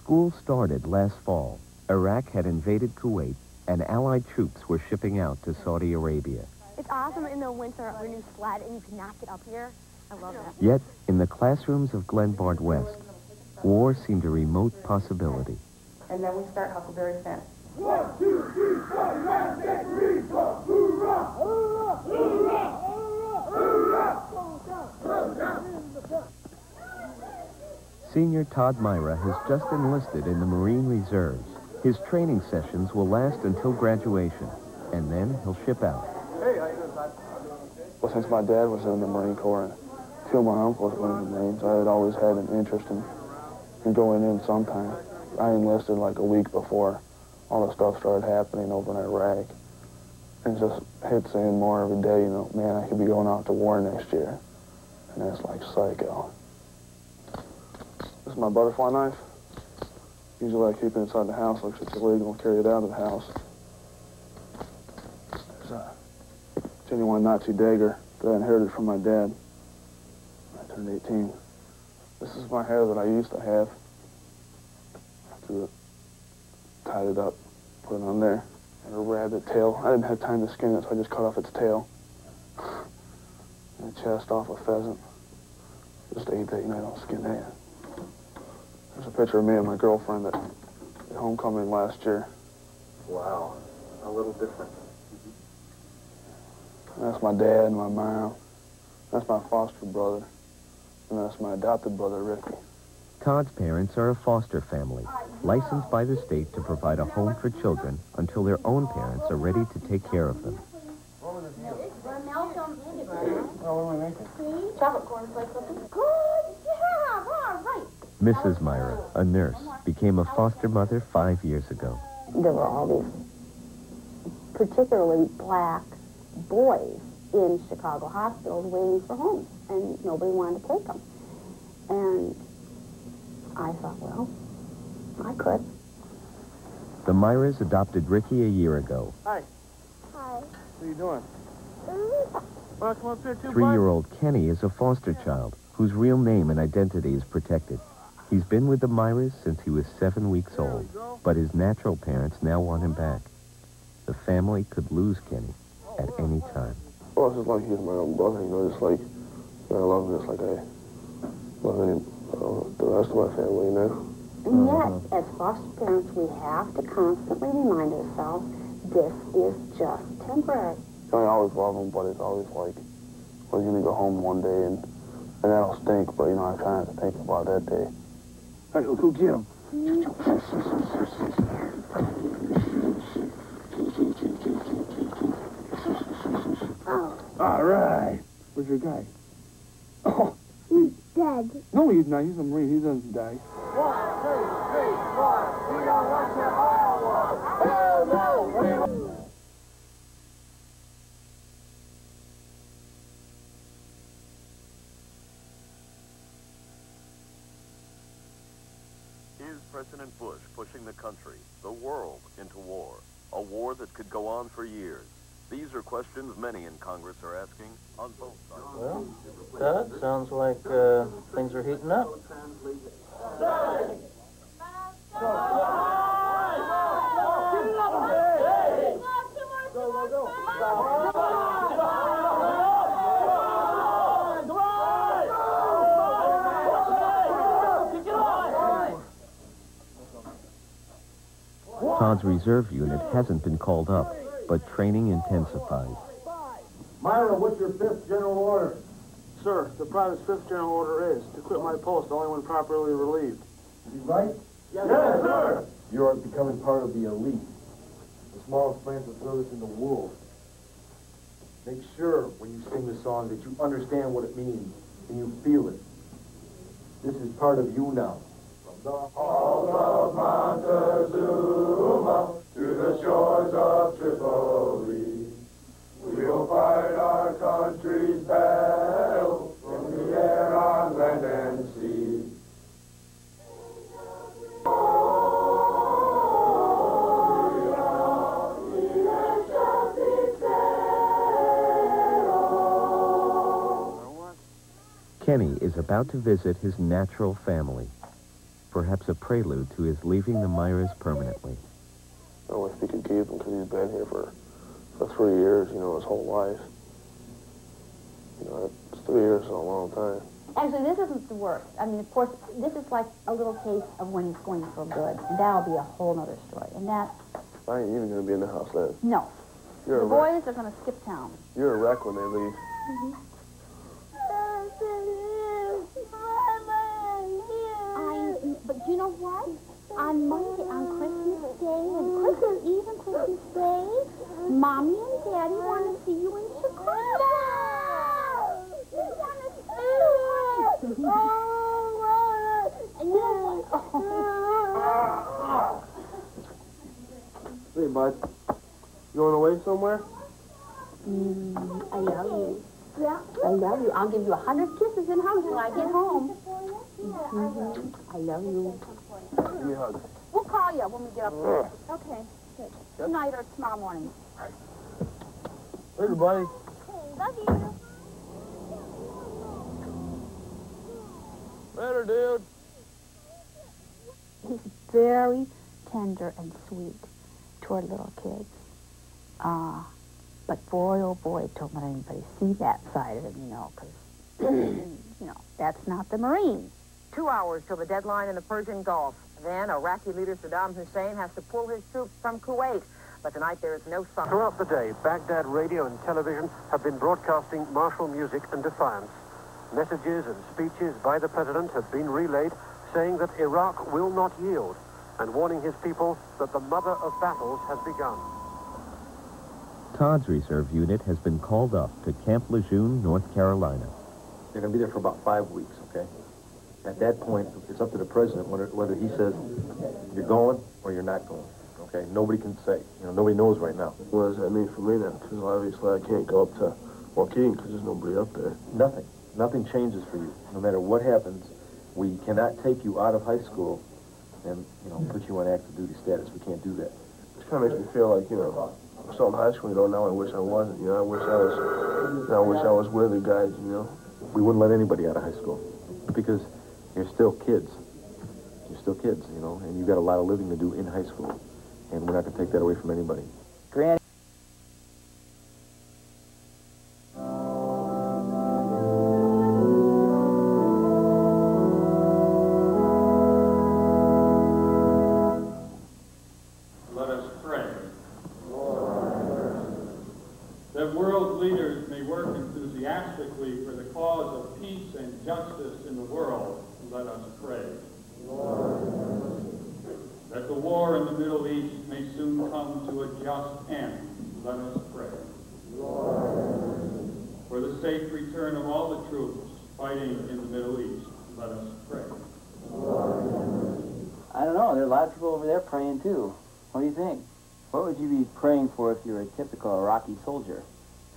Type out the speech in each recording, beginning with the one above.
School started last fall. Iraq had invaded Kuwait, and Allied troops were shipping out to Saudi Arabia. It's awesome in the winter when you sled and you cannot get up here. I love that. Yet, in the classrooms of Glenbard West, war seemed a remote possibility. And then we start Huckleberry Finn. 1, 2, 3, 4, 5, 6, 3, 4, hoorah! Hoorah! Hoorah! Hoorah! Senior Todd Myra has just enlisted in the Marine Reserves. His training sessions will last until graduation, and then he'll ship out. Hey, how you doing, Todd? Well, since my dad was in the Marine Corps and two of my uncles were in the Marines, I had always had an interest in going in sometime. I enlisted like a week before all the stuff started happening over in Iraq. And just hit saying more every day, you know, man, I could be going out to war next year. And that's like psycho. This is my butterfly knife. Usually I keep it inside the house, like it's illegal to carry it out of the house. There's a genuine Nazi dagger that I inherited from my dad when I turned 18. This is my hair that I used to have. Tied it up, put it on there. And a rabbit tail. I didn't have time to skin it, so I just cut off its tail. And the chest off a pheasant. Just ate that, you know, I don't skin that. There's a picture of me and my girlfriend at homecoming last year. Wow, a little different. And that's my dad and my mom. That's my foster brother. And that's my adopted brother, Ricky. Todd's parents are a foster family, licensed by the state to provide a home for children until their own parents are ready to take care of them. Chocolate cornflakes looking good. Yeah, all right. Mrs. Myra, a nurse, became a foster mother 5 years ago. There were all these particularly black boys in Chicago hospitals waiting for homes, and nobody wanted to take them. And I thought, well, I could. The Myras adopted Ricky a year ago. Hi. Hi. What are you doing? Well, come up here too, 3-year-old Kenny is a foster child whose real name and identity is protected. He's been with the Myras since he was 7 weeks old, but his natural parents now want him back. The family could lose Kenny at any time. Well, it's just like he's my own brother, you know, just like, you know, I love him just like I love the rest of my family, you know. And yet, as foster parents, we have to constantly remind ourselves this is just temporary. I always love him, but it's always like, well, you're going to go home one day and that'll stink, but, you know, I try not to think about that day. Hey, let's go get him. Oh. All right. Where's your guy? Oh. He's dead. No, he's not. He's a Marine. He doesn't die. 1, 2, 3, 4. We don't want you all war. Hell no. Is President Bush pushing the country, the world, into war? A war that could go on for years? These are questions many in Congress are asking on both sides. Well, Todd, sounds like things are heating up. Todd's reserve unit hasn't been called up, but training intensifies. Myra, what's your 5th general order? Sir, the private's 5th general order is to quit my post only when properly relieved. You right? Yes, sir. You are becoming part of the elite, the smallest branch of service in the world. Make sure when you sing the song that you understand what it means and you feel it. This is part of you now. From the halls of Montezuma to the shores of Tripoli, we'll fight our country's battle from the air, on land and sea. Kenny is about to visit his natural family. perhaps a prelude to his leaving the Myras permanently. I wish we could keep him because he's been here for 3 years, you know, his whole life. You know, 3 years is a long time. Actually, this isn't the worst. I mean, of course, this is like a little case of when he's going for good. And that'll be a whole other story. And that... I ain't even going to be in the house then. No. You're the boys are going to skip town. You're a wreck when they leave. But you know what? On Monday, on Christmas Day and Christmas Eve and Christmas Day, Mommy and Daddy want to see you in Chicago. They want to see you. And you know what? Hey, bud. You going away somewhere? I love you. Yeah. I love you. I'll give you 100 kisses and hugs when I get home. I love you. Give me a hug. We'll call you when we get up there. Okay. Good. Tonight or tomorrow morning. Later, buddy. Love you. Later, dude. He's very tender and sweet toward little kids. But boy, oh boy, don't let anybody see that side of him, you know, because, you know, that's not the Marine. 2 hours till the deadline in the Persian Gulf. Then Iraqi leader Saddam Hussein has to pull his troops from Kuwait. But tonight there is no sign. Throughout the day, Baghdad radio and television have been broadcasting martial music and defiance. Messages and speeches by the president have been relayed saying that Iraq will not yield and warning his people that the mother of battles has begun. Todd's reserve unit has been called up to Camp Lejeune, North Carolina. They're going to be there for about 5 weeks, okay? At that point, it's up to the president whether he says you're going or you're not going, okay? Nobody can say. You know, nobody knows right now. What does that mean for me then? Because obviously I can't go up to Joaquin because there's nobody up there. Nothing. Nothing changes for you. No matter what happens, we cannot take you out of high school and, you know, put you on active duty status. We can't do that. It kind of makes me feel like, you know, I'm still in high school, you know, now I wish I wasn't, you know, I wish I was with the guys, you know. We wouldn't let anybody out of high school because you're still kids. You're still kids, you know, and you've got a lot of living to do in high school, and we're not going to take that away from anybody. Granny. Let us pray. That world leaders may work enthusiastically for the cause of peace and justice in the world. Let us pray. That the war in the Middle East may soon come to a just end. Let us pray. For the safe return of all the troops fighting in the Middle East. Let us pray. I don't know. There are a lot of people over there praying too. What do you think? What would you be praying for if you were a typical Iraqi soldier?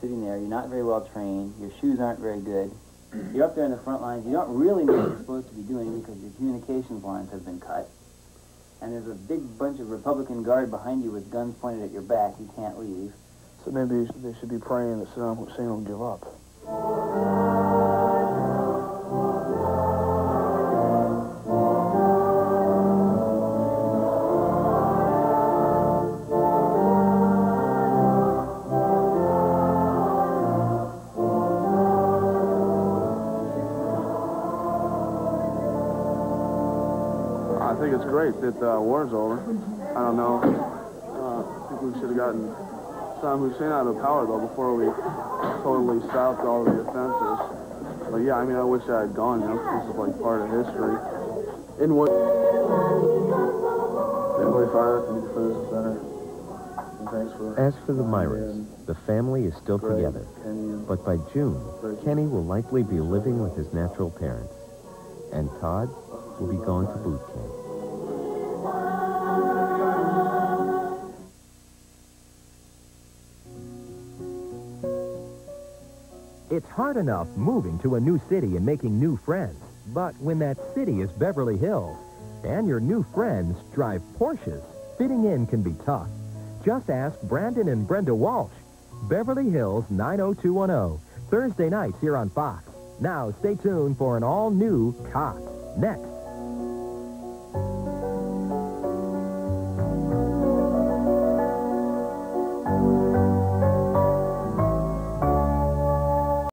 Sitting there, you're not very well trained, your shoes aren't very good, you're up there in the front lines, you don't really know what you're supposed to be doing because your communications lines have been cut, and there's a big bunch of Republican guard behind you with guns pointed at your back, you can't leave. So maybe they should be praying that Saddam Hussein will give up. I think it's great that the war's over. I don't know. I think we should have gotten Saddam Hussein out of power, though, before we totally stopped all the offenses. But, yeah, I mean, I wish I had gone, you know, this is, like, part of history. In what... Heavenly Father, thank you for this center. And thanks for... As for the Myras, the family is still together. But by June, Kenny will likely be living with his natural parents. And Todd will be going to boot camp. It's hard enough moving to a new city and making new friends. But when that city is Beverly Hills, and your new friends drive Porsches, fitting in can be tough. Just ask Brandon and Brenda Walsh. Beverly Hills 90210, Thursday nights here on Fox. Now stay tuned for an all-new Cops next.